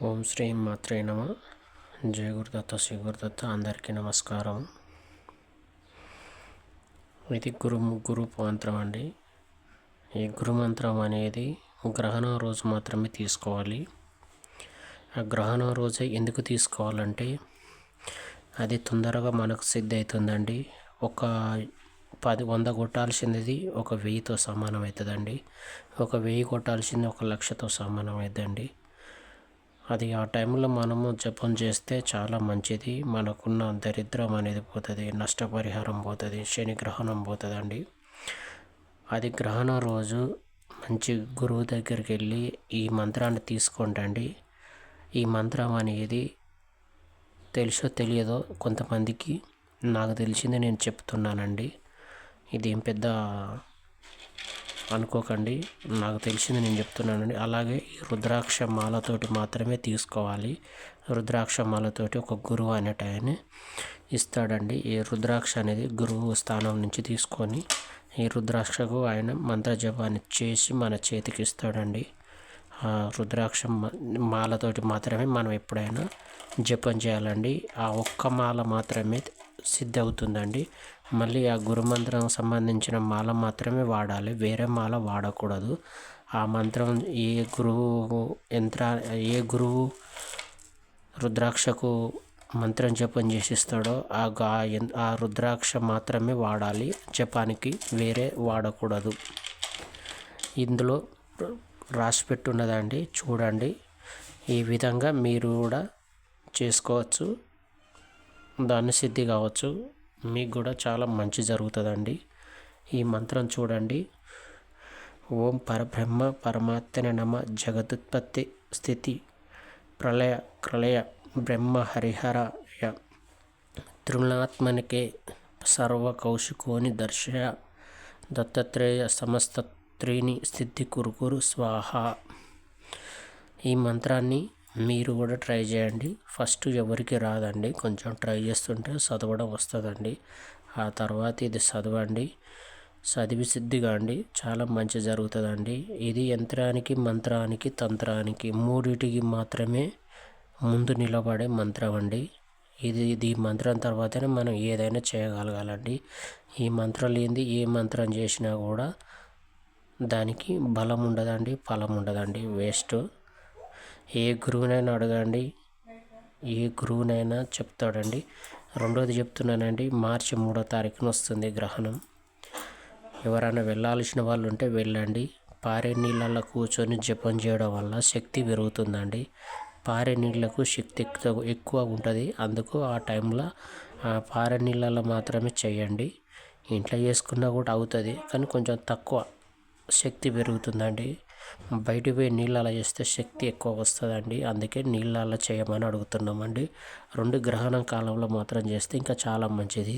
ఓం శ్రీ మాత్రే నమ. జయ గురుదత్త శ్రీ గురుదత్త. అందరికీ నమస్కారం. ఇది గురు మంత్రం అండి. ఈ గురు మంత్రం అనేది గ్రహణం రోజు మాత్రమే తీసుకోవాలి. ఆ గ్రహణం రోజే ఎందుకు తీసుకోవాలంటే అది తొందరగా మనకు సిద్ధి అవుతుందండి. ఒక 100 కొట్టాల్సింది ఒక 1000తో సమానం అవుతుందండి. ఒక 1000 కొట్టాల్సింది 1,00,000తో సమానం అవుతుందండి. అది ఆ టైంలో మనము జపం చేస్తే చాలా మంచిది. మనకున్న దరిద్రం అనేది పోతుంది, నష్టపరిహారం పోతుంది, శని గ్రహణం పోతుందండి. అది గ్రహణం రోజు మంచి గురువు దగ్గరికి వెళ్ళి ఈ మంత్రాన్ని తీసుకోండి. ఈ మంత్రం అనేది తెలుసో తెలియదో కొంతమందికి, నాకు తెలిసింది నేను చెప్తున్నానండి. ఇదేం పెద్ద అనుకోకండి, నాకు తెలిసింది నేను చెప్తున్నానండి. అలాగే ఈ రుద్రాక్ష మాలతోటి మాత్రమే తీసుకోవాలి. రుద్రాక్ష మాలతోటి ఒక గురువు అనేట ఆయన ఇస్తాడండి. ఈ రుద్రాక్ష అనేది గురువు స్థానం నుంచి తీసుకొని ఈ రుద్రాక్షకు ఆయన మంత్ర జపాన్ని చేసి మన చేతికి ఇస్తాడండి. ఆ రుద్రాక్ష మాలతోటి మాత్రమే మనం ఎప్పుడైనా జపం చేయాలండి. ఆ ఒక్క మాల మాత్రమే సిద్ధి అవుతుందండి. మళ్ళీ ఆ గురుమంత్రం సంబంధించిన మాల మాత్రమే వాడాలి, వేరే మాల వాడకూడదు. ఆ మంత్రం ఏ గురువు రుద్రాక్షకు మంత్రం జపం చేసిస్తాడో ఆ రుద్రాక్ష మాత్రమే వాడాలి జపానికి, వేరే వాడకూడదు. ఇందులో రాసి పెట్టున్నదండి, చూడండి. ఈ విధంగా మీరు కూడా చేసుకోవచ్చు, దాన్ని సిద్ధి కావచ్చు. మీకు కూడా చాలా మంచి జరుగుతుందండి. ఈ మంత్రం చూడండి. ఓం పరబ్రహ్మ పరమాత్మనే నమ. జగదుత్పత్తి స్థితి ప్రళయ క్రలయ బ్రహ్మ హరిహరయ త్రిగుణాత్మనికే సర్వకౌశికోని దర్శయ దత్తాత్రేయ సమస్త త్రీని స్థితి కురుకురు స్వాహ. ఈ మంత్రాన్ని మీరు కూడా ట్రై చేయండి. ఫస్ట్ ఎవరికి రాదండి, కొంచెం ట్రై చేస్తుంటే చదవడం వస్తుందండి. ఆ తర్వాత ఇది చదవండి, చదివి సిద్ధిగా అండి చాలా మంచి జరుగుతుందండి. ఇది యంత్రానికి, మంత్రానికి, తంత్రానికి మూడిటికి మాత్రమే ముందు నిలబడే మంత్రం అండి. ఇది మంత్రం తర్వాతనే మనం ఏదైనా చేయగలగాలండి. ఈ మంత్రం లేనిది ఏ మంత్రం చేసినా కూడా దానికి బలం ఉండదండి, ఫలం ఉండదండి, వేస్ట్. ఏ గురువునైనా అడగండి, ఏ గురువునైనా చెప్తాడండి. రెండోది చెప్తున్నానండి, మార్చి 3వ తారీఖున వస్తుంది గ్రహణం. ఎవరైనా వెళ్ళాల్సిన వాళ్ళు ఉంటే వెళ్ళండి. పారే నీళ్ళల్లో కూర్చొని జపం చేయడం వల్ల శక్తి పెరుగుతుందండి. పారే నీళ్ళకు శక్తి ఎక్కువ ఉంటుంది. అందుకు ఆ టైంలో పారే నీళ్ళల్లో మాత్రమే చేయండి. ఇంట్లో చేసుకున్నా కూడా అవుతుంది, కానీ కొంచెం తక్కువ శక్తి పెరుగుతుందండి. బయటికి పోయి నీళ్ళలో చేస్తే శక్తి ఎక్కువ వస్తుందండి. అందుకే నీళ్ళలో చేయమని అడుగుతున్నామండి. 2 గ్రహణం కాలంలో మాత్రం చేస్తే ఇంకా చాలా మంచిది.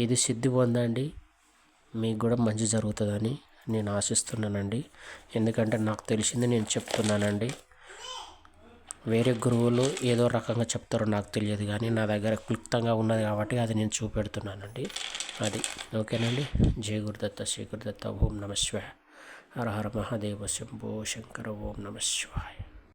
ఇది సిద్ధి పొందండి. మీకు కూడా మంచి జరుగుతుందని నేను ఆశిస్తున్నానండి. ఎందుకంటే నాకు తెలిసింది నేను చెప్తున్నానండి. వేరే గురువులు ఏదో రకంగా చెప్తారో నాకు తెలియదు, కానీ నా దగ్గర క్లుప్తంగా ఉన్నది కాబట్టి అది నేను చూపెడుతున్నానండి. అది ఓకేనండి. జయ గురుదత్త శ్రీ గురుదత్త. ఓం నమ శివాయ. హర హర మహాదేవ శంభో శంకర. ఓం నమ శివాయ.